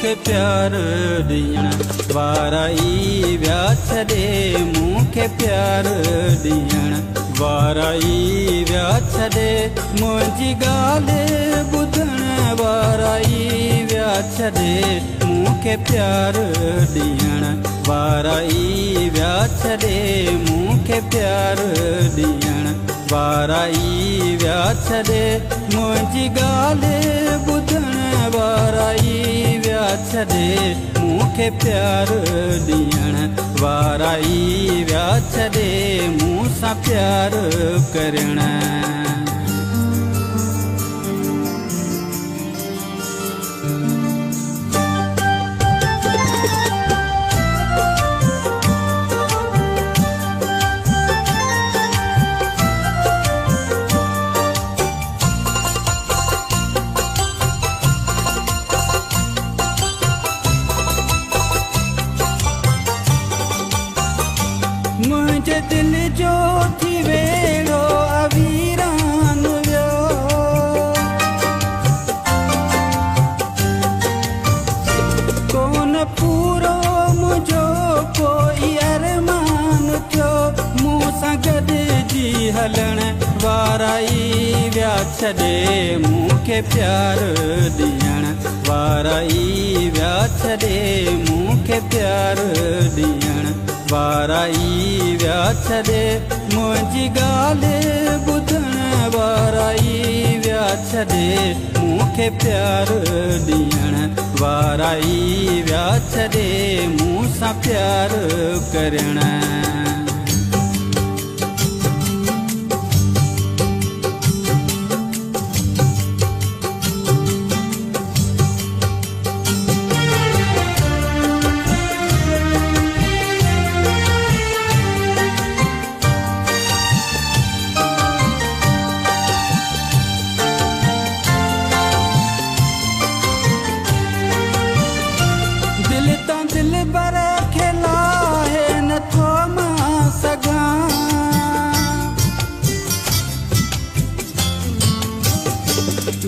मूंखे प्यार ॾियण वारा ई विया छॾे मूंखे प्यार ॾियण वारा ई विया छॾे मुंहिंजी ॻाल्हि ॿुधण वारा ई विया छॾे मूंखे प्यार ॾियण वारा ई विया छॾे मूंखे प्यार ॾियण वारा ई विया छॾे मुंहिंजी ॻाल्हि ॿुधण वारा ई विया छॾे मूंखे प्यार ॾियण वारा ई विया छॾे मूं सां प्यार करण मुंहिंजे दिल जो थी वेड़ो अवीरान वियो कोन पूरो मुंहिंजो कोई अरमान थियो मूं सां गॾिजी हलण वारा ई विया छॾे मूंखे प्यार ॾियण वारा ई विया छॾे मूंखे प्यार ॾियण वारा ई विया छॾे मुंहिंजी ॻाल्हि ॿुधण वारा ई विया छॾे मूंखे प्यार ॾियण वारा ई विया छॾे मूं सां प्यार करण दिल बर खिलाए नथो मां सघां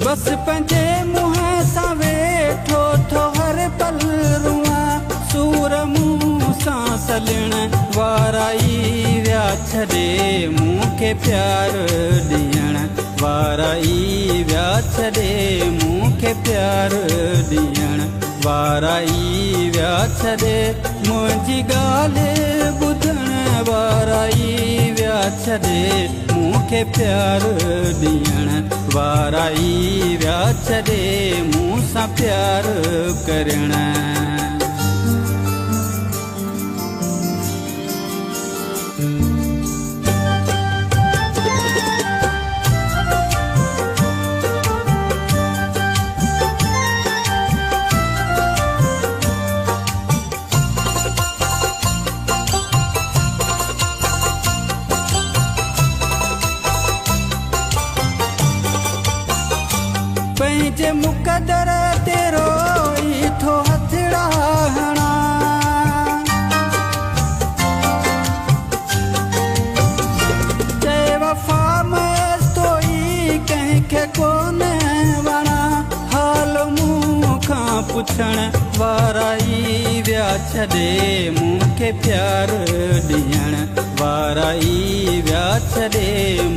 बसि पंहिंजे मुंहं सां वेठो थो हर पल रुआं सूर मुंहुं सां सलण वारा ई विया छॾे मूंखे प्यार ॾियण वारा ई विया छॾे मूंखे प्यार ॾियण वारा ई विया छॾे मुंहिंजी ॻाल्हि ॿुधण वारा ई विया छॾे मूंखे प्यार ॾियण वारा ई विया छॾे मूं सां प्यार करण पंहिंजे मुक़दर ते रोई थो हथड़ा हणा चए वफ़ा में तोई कंहिंखे कोन वणा हाल मूं खां पुछण वारा ई विया छॾे मूंखे प्यार ॾियण वारा ई विया छॾे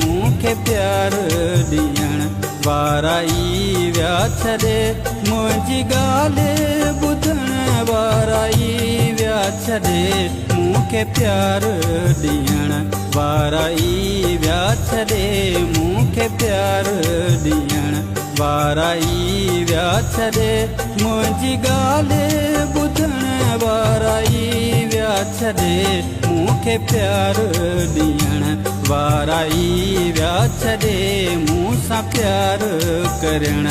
मूंखे प्यार ॾियण वारा ई विया छॾे मुंहिंजी ॻाल्हि ॿुधण वारा ई विया छॾे मूंखे प्यार ॾियण वारा ई विया छॾे मूंखे प्यार ॾियण वारा ई विया छॾे मुंहिंजी ॻाल्हि ॿुधण वारा ई विया छॾे मूंखे प्यार ॾियण वारा ई विया छॾे मूं सां प्यार करण